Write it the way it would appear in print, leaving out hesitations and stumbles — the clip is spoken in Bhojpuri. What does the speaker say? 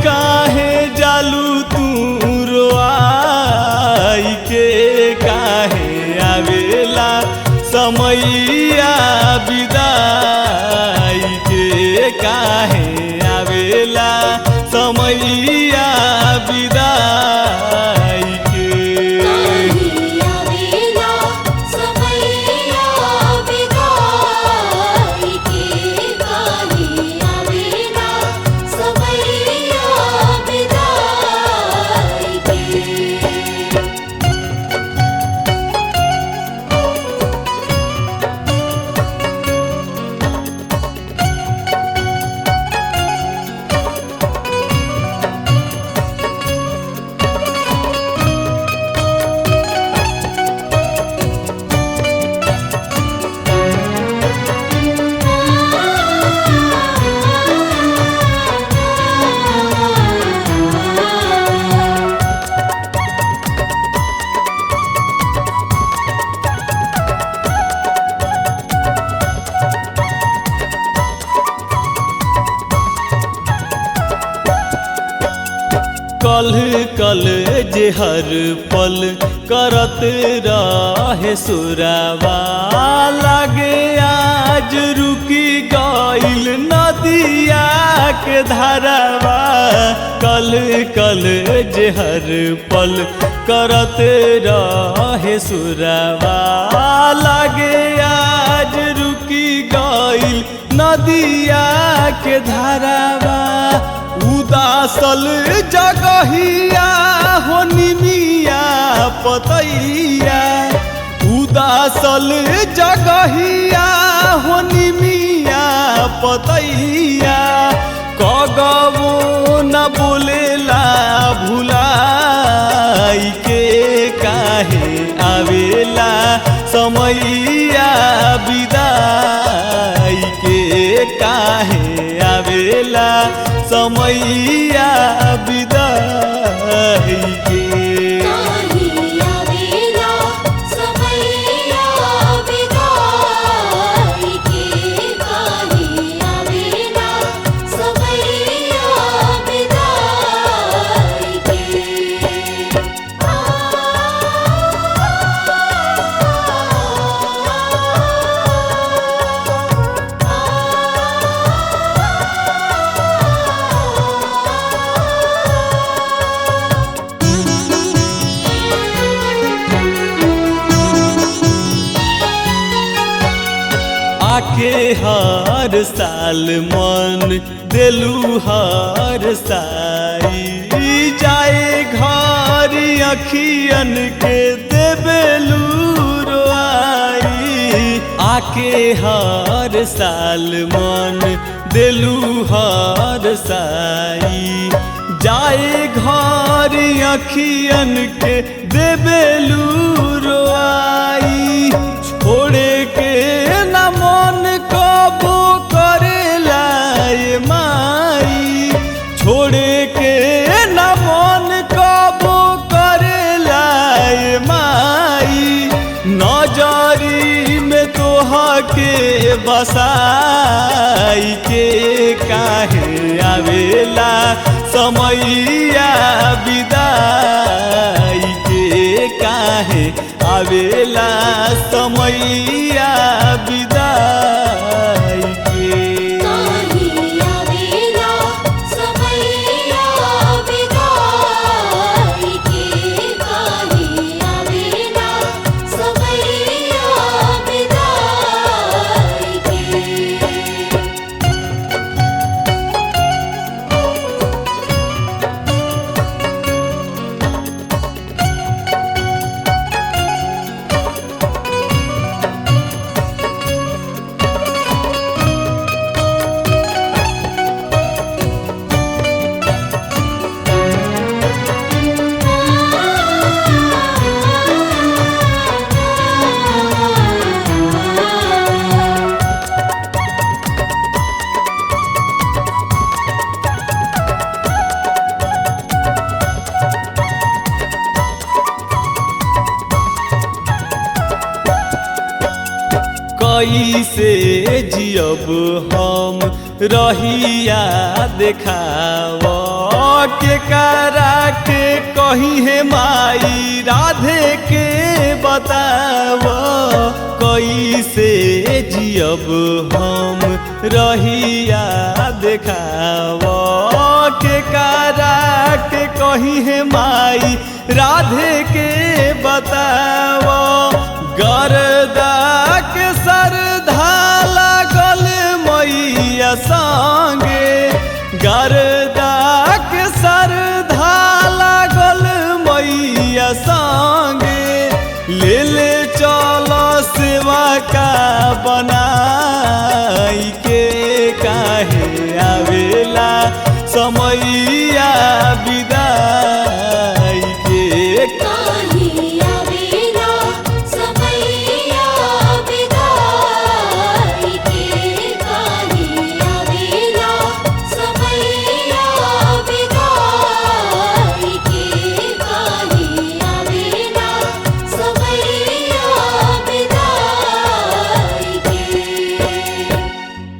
काहे जालू तू रोआई के, काहे आवेला समैया विदाई के, काहे आवेला समैया विदाई के। कल कल जे हर पल करत रहे सुरावा, लागे आज रुकी गइल नदिया के धारावा। कल कल जे हर पल करत रहे सुरावा, लागे आज रुकी गइल नदिया के धारावा। उदासल जगहिया हो निमिया पतैया, उदासल जगहिया हो निमिया पतैया। कगवो न बोलेला भुलाई के, काहे आवेला समैया विदाई के, काहे आवेला समैया विदाई के। आके हर साल मन देलू हर साई, जाए घर अखियन के देबेलू रोआई। आके हर साल मन देलू हर साई, जाए घर अखियन के देबेलू रोआई। छोड़े के न मन कबो करेला ये माई, छोड़े के न मन कबो करेला ये माई। नजरी में तोहा के बसाई के, काहे आवेला समैया विदाई के, काहे आवेला समैया विदाई के। जियब हम रहिया देखाव के करा के कही है माई राधे के बताव कैसे जियब हम रहिया देखाव के करा के कही है माई राधे के बताव गरदा के सरधा लागल मैया संगे गरदा के सरधा लागल मैया संगे ले ले चलो सेवा का बनाई के काहे आवेला समय